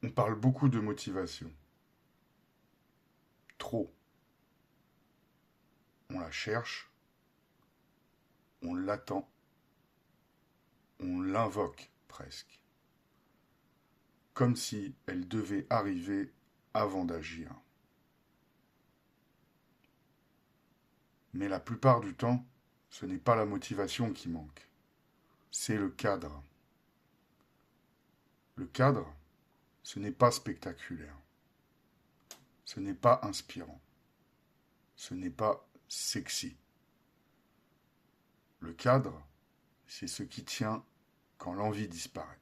On parle beaucoup de motivation. Trop. On la cherche, on l'attend, on l'invoque presque. Comme si elle devait arriver avant d'agir. Mais la plupart du temps, ce n'est pas la motivation qui manque, c'est le cadre. Le cadre, ce n'est pas spectaculaire, ce n'est pas inspirant, ce n'est pas sexy. Le cadre, c'est ce qui tient quand l'envie disparaît.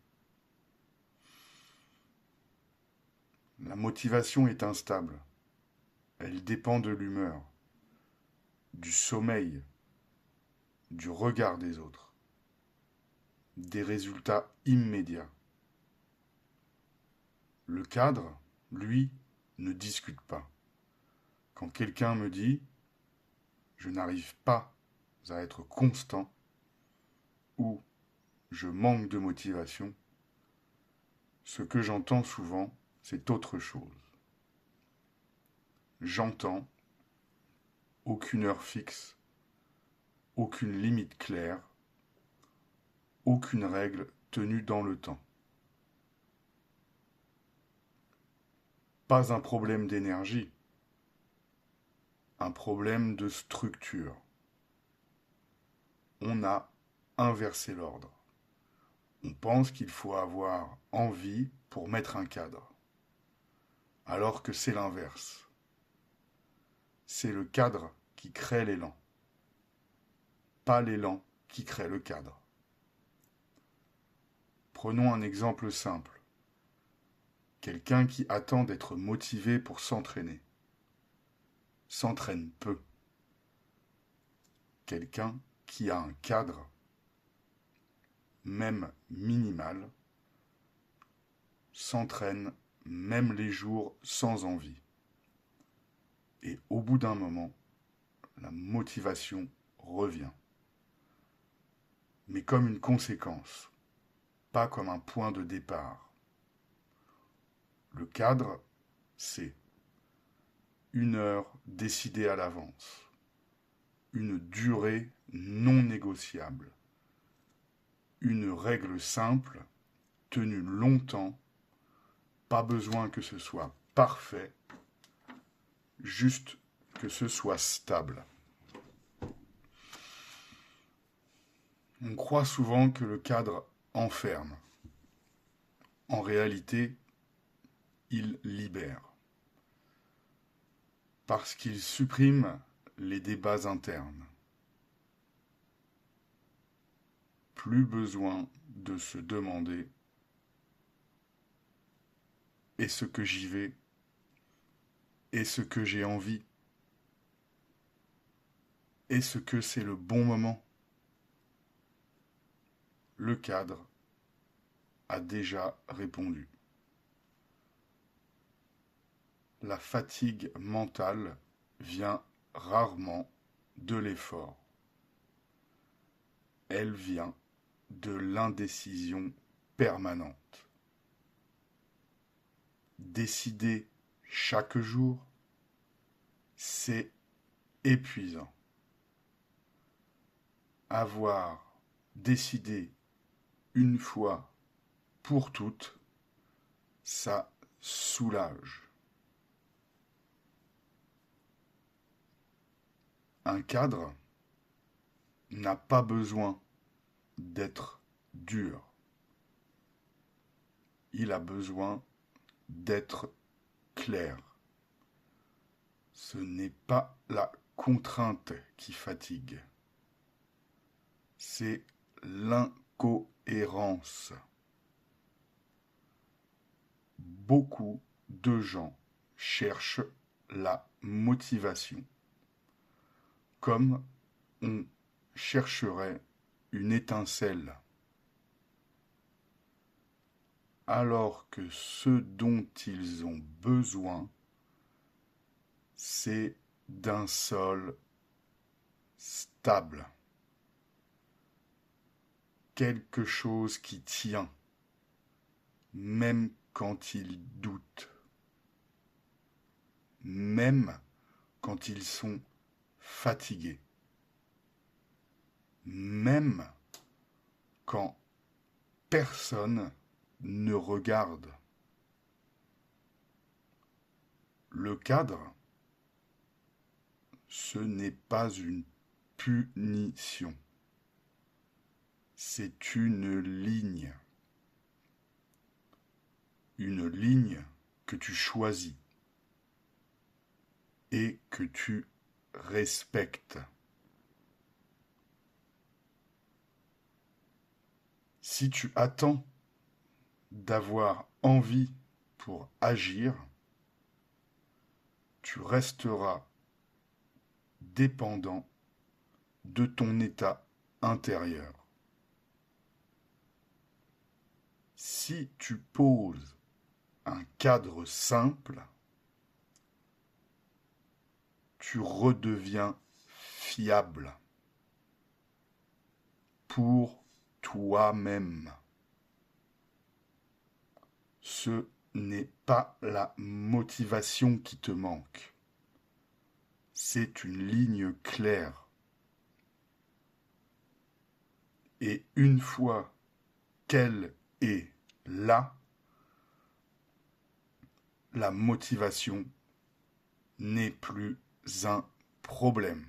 La motivation est instable, elle dépend de l'humeur, du sommeil, du regard des autres, des résultats immédiats. Le cadre, lui, ne discute pas. Quand quelqu'un me dit « je n'arrive pas à être constant » ou « je manque de motivation », ce que j'entends souvent, c'est autre chose. J'entends aucune heure fixe, aucune limite claire, aucune règle tenue dans le temps. Pas un problème d'énergie, un problème de structure. On a inversé l'ordre. On pense qu'il faut avoir envie pour mettre un cadre, alors que c'est l'inverse. C'est le cadre qui crée l'élan, pas l'élan qui crée le cadre. Prenons un exemple simple. Quelqu'un qui attend d'être motivé pour s'entraîner s'entraîne peu. Quelqu'un qui a un cadre, même minimal, s'entraîne même les jours sans envie. Et au bout d'un moment, la motivation revient. Mais comme une conséquence, pas comme un point de départ. Le cadre, c'est une heure décidée à l'avance, une durée non négociable, une règle simple, tenue longtemps, pas besoin que ce soit parfait, juste que ce soit stable. On croit souvent que le cadre enferme. En réalité, il libère. Parce qu'il supprime les débats internes. Plus besoin de se demander est-ce que j'y vais? Est-ce que j'ai envie? Est-ce que c'est le bon moment? Le cadre a déjà répondu. La fatigue mentale vient rarement de l'effort. Elle vient de l'indécision permanente. Décider chaque jour, c'est épuisant. Avoir décidé une fois pour toutes, ça soulage. Un cadre n'a pas besoin d'être dur. Il a besoin d'être clair. Ce n'est pas la contrainte qui fatigue. C'est l'incohérence. Beaucoup de gens cherchent la motivation, comme on chercherait une étincelle, alors que ce dont ils ont besoin, c'est d'un sol stable, quelque chose qui tient, même quand ils doutent, même quand ils sont fatigués, même quand personne ne regarde. Le cadre, ce n'est pas une punition, c'est une ligne que tu choisis et que tu respectes. Si tu attends d'avoir envie pour agir, tu resteras dépendant de ton état intérieur. Si tu poses un cadre simple, tu redeviens fiable pour toi-même. Ce n'est pas la motivation qui te manque, c'est une ligne claire. Et une fois qu'elle est là, la motivation n'est plus un problème.